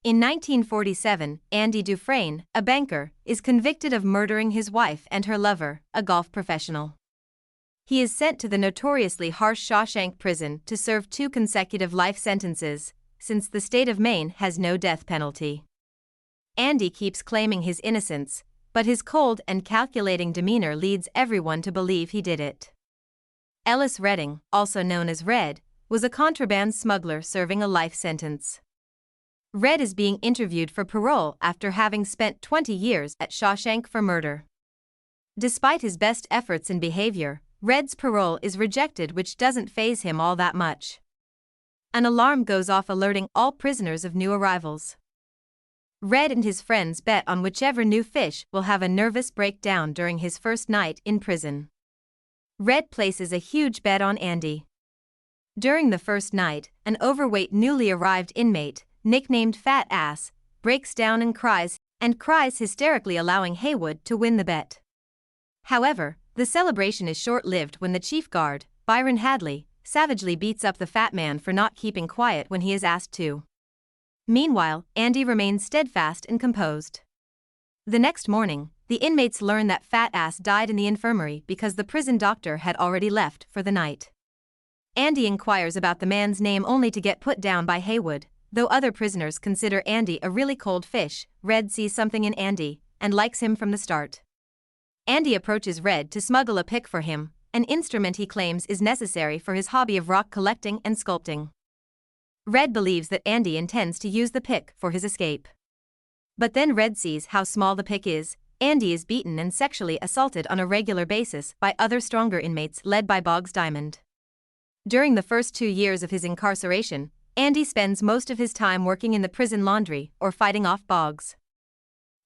In 1947, Andy Dufresne, a banker, is convicted of murdering his wife and her lover, a golf professional. He is sent to the notoriously harsh Shawshank prison to serve 2 consecutive life sentences, since the state of Maine has no death penalty. Andy keeps claiming his innocence, but his cold and calculating demeanor leads everyone to believe he did it. Ellis Redding, also known as Red, was a contraband smuggler serving a life sentence. Red is being interviewed for parole after having spent 20 years at Shawshank for murder. Despite his best efforts and behavior, Red's parole is rejected, which doesn't faze him all that much. An alarm goes off alerting all prisoners of new arrivals. Red and his friends bet on whichever new fish will have a nervous breakdown during his first night in prison. Red places a huge bet on Andy. During the first night, an overweight newly arrived inmate, nicknamed Fat Ass, breaks down and cries hysterically, allowing Haywood to win the bet. However, the celebration is short-lived when the chief guard, Byron Hadley, savagely beats up the fat man for not keeping quiet when he is asked to. Meanwhile, Andy remains steadfast and composed. The next morning, the inmates learn that Fat Ass died in the infirmary because the prison doctor had already left for the night. Andy inquires about the man's name only to get put down by Haywood. Though other prisoners consider Andy a really cold fish, Red sees something in Andy and likes him from the start. Andy approaches Red to smuggle a pick for him, an instrument he claims is necessary for his hobby of rock collecting and sculpting. Red believes that Andy intends to use the pick for his escape. But then Red sees how small the pick is. Andy is beaten and sexually assaulted on a regular basis by other stronger inmates led by Boggs Diamond. During the first 2 years of his incarceration, Andy spends most of his time working in the prison laundry or fighting off Boggs.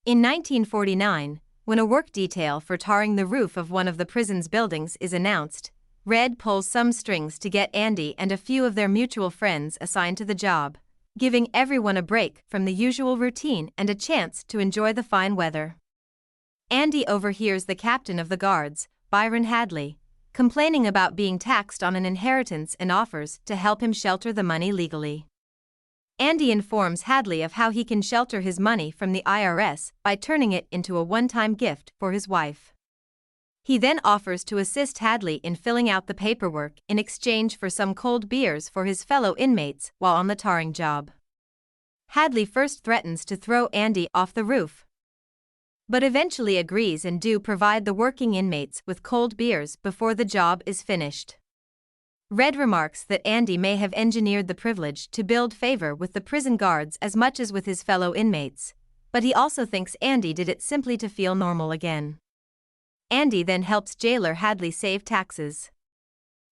In 1949, when a work detail for tarring the roof of one of the prison's buildings is announced, Red pulls some strings to get Andy and a few of their mutual friends assigned to the job, giving everyone a break from the usual routine and a chance to enjoy the fine weather. Andy overhears the captain of the guards, Byron Hadley, complaining about being taxed on an inheritance and offers to help him shelter the money legally. Andy informs Hadley of how he can shelter his money from the IRS by turning it into a one-time gift for his wife. He then offers to assist Hadley in filling out the paperwork in exchange for some cold beers for his fellow inmates while on the tarring job. Hadley first threatens to throw Andy off the roof, but eventually agrees and do provide the working inmates with cold beers before the job is finished. Red remarks that Andy may have engineered the privilege to build favor with the prison guards as much as with his fellow inmates, but he also thinks Andy did it simply to feel normal again. Andy then helps jailer Hadley save taxes.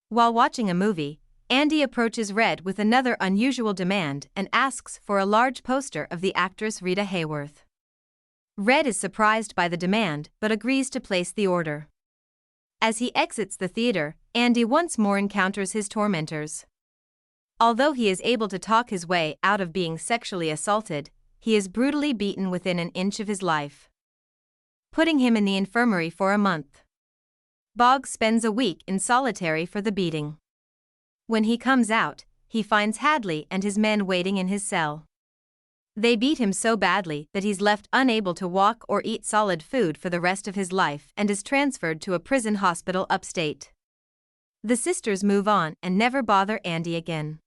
While watching a movie, Andy approaches Red with another unusual demand and asks for a large poster of the actress Rita Hayworth. Red is surprised by the demand but agrees to place the order. As he exits the theater, Andy once more encounters his tormentors. Although he is able to talk his way out of being sexually assaulted, he is brutally beaten within an inch of his life, putting him in the infirmary for a month. Boggs spends a week in solitary for the beating. When he comes out, he finds Hadley and his men waiting in his cell. They beat him so badly that he's left unable to walk or eat solid food for the rest of his life and is transferred to a prison hospital upstate. The sisters move on and never bother Andy again.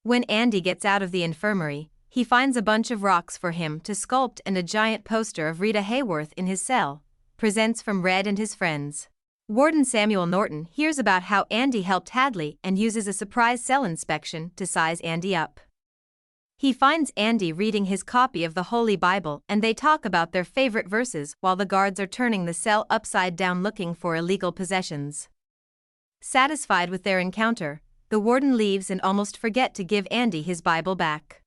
When Andy gets out of the infirmary, he finds a bunch of rocks for him to sculpt and a giant poster of Rita Hayworth in his cell, presents from Red and his friends. Warden Samuel Norton hears about how Andy helped Hadley and uses a surprise cell inspection to size Andy up. He finds Andy reading his copy of the Holy Bible and they talk about their favorite verses while the guards are turning the cell upside down looking for illegal possessions. Satisfied with their encounter, the warden leaves and almost forget to give Andy his Bible back.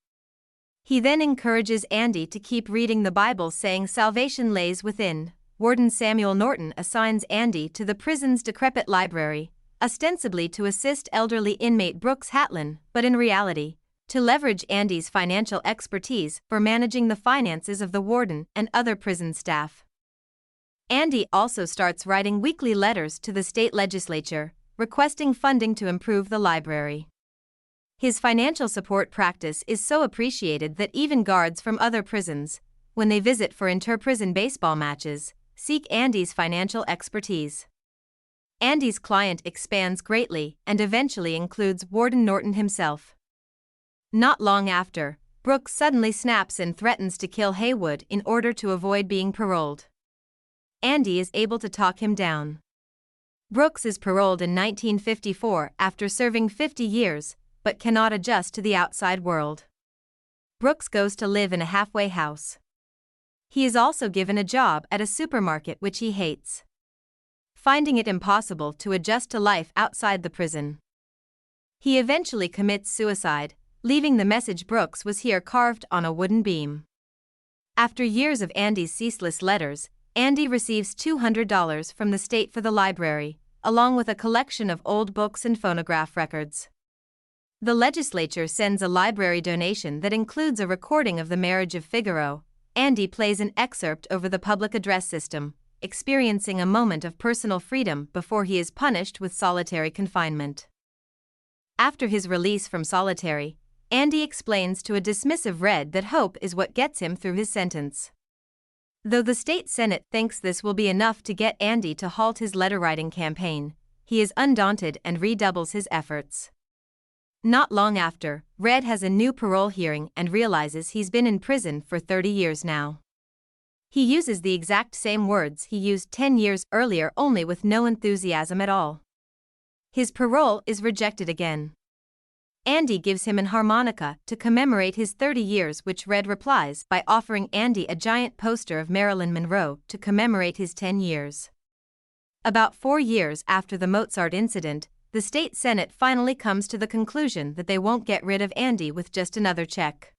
He then encourages Andy to keep reading the Bible, saying salvation lays within. Warden Samuel Norton assigns Andy to the prison's decrepit library, ostensibly to assist elderly inmate Brooks Hatlin, but in reality, to leverage Andy's financial expertise for managing the finances of the warden and other prison staff. Andy also starts writing weekly letters to the state legislature, requesting funding to improve the library. His financial support practice is so appreciated that even guards from other prisons, when they visit for inter-prison baseball matches, seek Andy's financial expertise. Andy's client expands greatly and eventually includes Warden Norton himself. Not long after, Brooks suddenly snaps and threatens to kill Haywood in order to avoid being paroled. Andy is able to talk him down. Brooks is paroled in 1954 after serving 50 years, but cannot adjust to the outside world. Brooks goes to live in a halfway house. He is also given a job at a supermarket which he hates, finding it impossible to adjust to life outside the prison. He eventually commits suicide, leaving the message Brooks was here carved on a wooden beam. After years of Andy's ceaseless letters, Andy receives $200 from the state for the library, along with a collection of old books and phonograph records. The legislature sends a library donation that includes a recording of the marriage of Figaro. Andy plays an excerpt over the public address system, experiencing a moment of personal freedom before he is punished with solitary confinement. After his release from solitary, Andy explains to a dismissive Red that hope is what gets him through his sentence. Though the state Senate thinks this will be enough to get Andy to halt his letter-writing campaign, he is undaunted and redoubles his efforts. Not long after, Red has a new parole hearing and realizes he's been in prison for 30 years now. He uses the exact same words he used 10 years earlier, only with no enthusiasm at all. His parole is rejected again. Andy gives him an harmonica to commemorate his 30 years, which Red replies by offering Andy a giant poster of Marilyn Monroe to commemorate his 10 years. About 4 years after the Mozart incident, the state Senate finally comes to the conclusion that they won't get rid of Andy with just another check.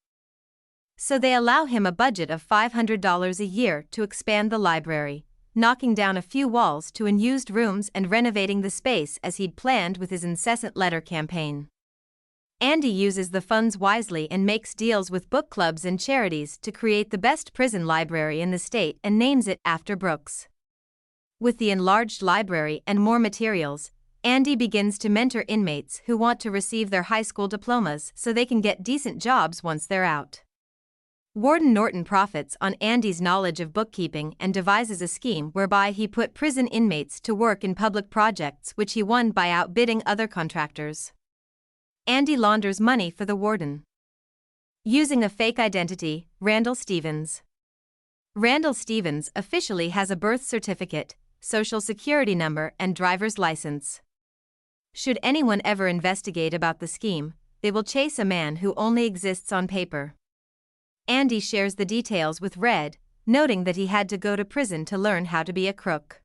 So they allow him a budget of $500 a year to expand the library, knocking down a few walls to unused rooms and renovating the space as he'd planned with his incessant letter campaign. Andy uses the funds wisely and makes deals with book clubs and charities to create the best prison library in the state and names it after Brooks. With the enlarged library and more materials, Andy begins to mentor inmates who want to receive their high school diplomas so they can get decent jobs once they're out. Warden Norton profits on Andy's knowledge of bookkeeping and devises a scheme whereby he put prison inmates to work in public projects which he won by outbidding other contractors. Andy launders money for the warden using a fake identity, Randall Stevens. Randall Stevens officially has a birth certificate, social security number, and driver's license. Should anyone ever investigate about the scheme, they will chase a man who only exists on paper. Andy shares the details with Red, noting that he had to go to prison to learn how to be a crook.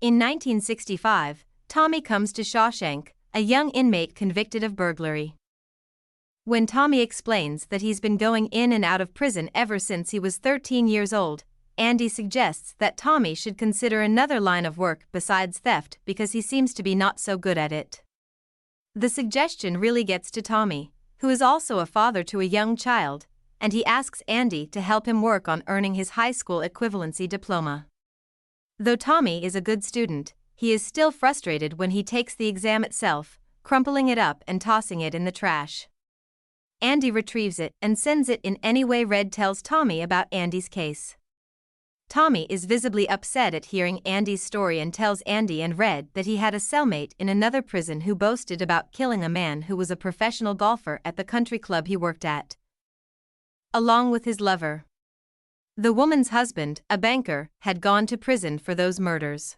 In 1965, Tommy comes to Shawshank, a young inmate convicted of burglary. When Tommy explains that he's been going in and out of prison ever since he was 13 years old, Andy suggests that Tommy should consider another line of work besides theft because he seems to be not so good at it. The suggestion really gets to Tommy, who is also a father to a young child, and he asks Andy to help him work on earning his high school equivalency diploma. Though Tommy is a good student, he is still frustrated when he takes the exam itself, crumpling it up and tossing it in the trash. Andy retrieves it and sends it in any way. Red tells Tommy about Andy's case. Tommy is visibly upset at hearing Andy's story and tells Andy and Red that he had a cellmate in another prison who boasted about killing a man who was a professional golfer at the country club he worked at, along with his lover. The woman's husband, a banker, had gone to prison for those murders.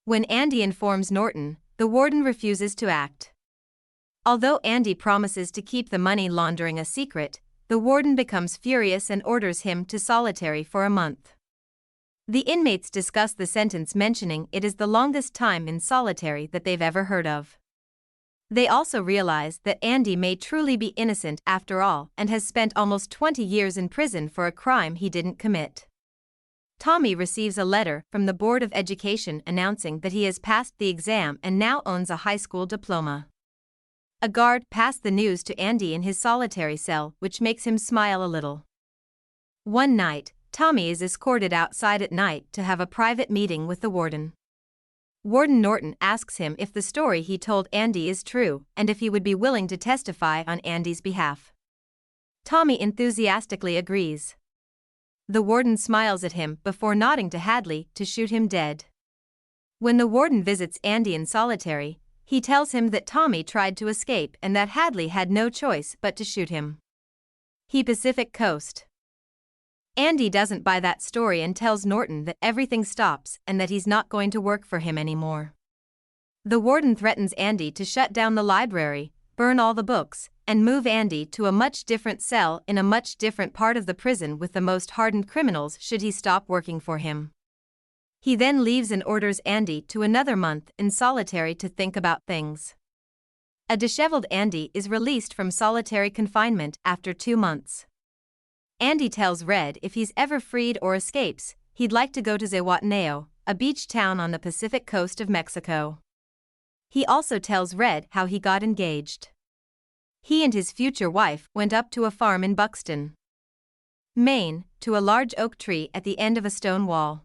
When Andy informs Norton, the warden refuses to act. Although Andy promises to keep the money laundering a secret, the warden becomes furious and orders him to solitary for a month. The inmates discuss the sentence, mentioning it is the longest time in solitary that they've ever heard of. They also realize that Andy may truly be innocent after all and has spent almost 20 years in prison for a crime he didn't commit. Tommy receives a letter from the Board of Education announcing that he has passed the exam and now owns a high school diploma. A guard passed the news to Andy in his solitary cell, which makes him smile a little. One night, Tommy is escorted outside at night to have a private meeting with the warden. Warden Norton asks him if the story he told Andy is true and if he would be willing to testify on Andy's behalf. Tommy enthusiastically agrees. The warden smiles at him before nodding to Hadley to shoot him dead. When the warden visits Andy in solitary, he tells him that Tommy tried to escape and that Hadley had no choice but to shoot him. He Pacific Coast. Andy doesn't buy that story and tells Norton that everything stops and that he's not going to work for him anymore. The warden threatens Andy to shut down the library, burn all the books, and move Andy to a much different cell in a much different part of the prison with the most hardened criminals should he stop working for him. He then leaves and orders Andy to another month in solitary to think about things. A disheveled Andy is released from solitary confinement after 2 months. Andy tells Red if he's ever freed or escapes, he'd like to go to Zihuatanejo, a beach town on the Pacific coast of Mexico. He also tells Red how he got engaged. He and his future wife went up to a farm in Buxton, Maine, to a large oak tree at the end of a stone wall.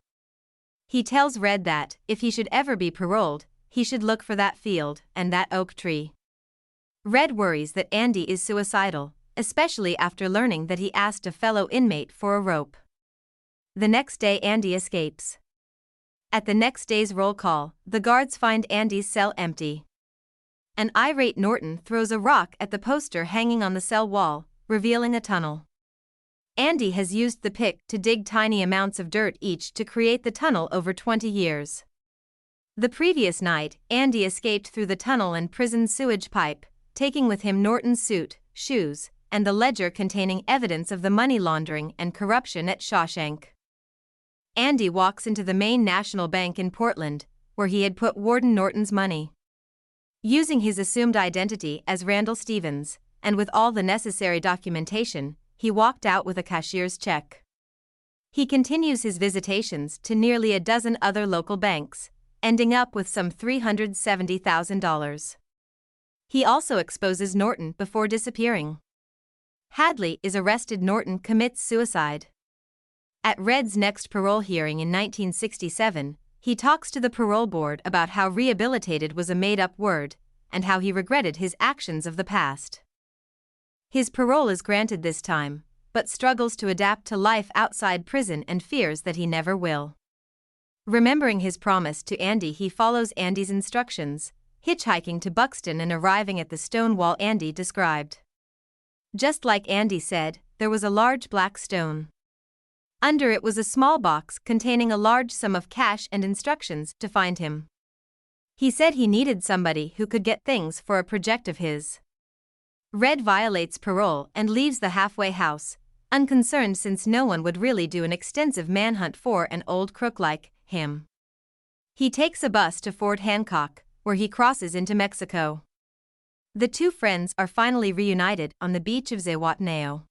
He tells Red that, if he should ever be paroled, he should look for that field and that oak tree. Red worries that Andy is suicidal, especially after learning that he asked a fellow inmate for a rope. The next day Andy escapes. At the next day's roll call, the guards find Andy's cell empty. An irate Norton throws a rock at the poster hanging on the cell wall, revealing a tunnel. Andy has used the pick to dig tiny amounts of dirt each to create the tunnel over 20 years. The previous night, Andy escaped through the tunnel and prison sewage pipe, taking with him Norton's suit, shoes, and the ledger containing evidence of the money laundering and corruption at Shawshank. Andy walks into the Maine National Bank in Portland, where he had put Warden Norton's money. Using his assumed identity as Randall Stevens, and with all the necessary documentation, he walked out with a cashier's check. He continues his visitations to nearly a dozen other local banks, ending up with some $370,000. He also exposes Norton before disappearing. Hadley is arrested. Norton commits suicide. At Red's next parole hearing in 1967, he talks to the parole board about how rehabilitated was a made-up word, and how he regretted his actions of the past. His parole is granted this time, but struggles to adapt to life outside prison and fears that he never will. Remembering his promise to Andy, he follows Andy's instructions, hitchhiking to Buxton and arriving at the stone wall Andy described. Just like Andy said, there was a large black stone. Under it was a small box containing a large sum of cash and instructions to find him. He said he needed somebody who could get things for a project of his. Red violates parole and leaves the halfway house, unconcerned since no one would really do an extensive manhunt for an old crook like him. He takes a bus to Fort Hancock, where he crosses into Mexico. The two friends are finally reunited on the beach of Zihuatanejo.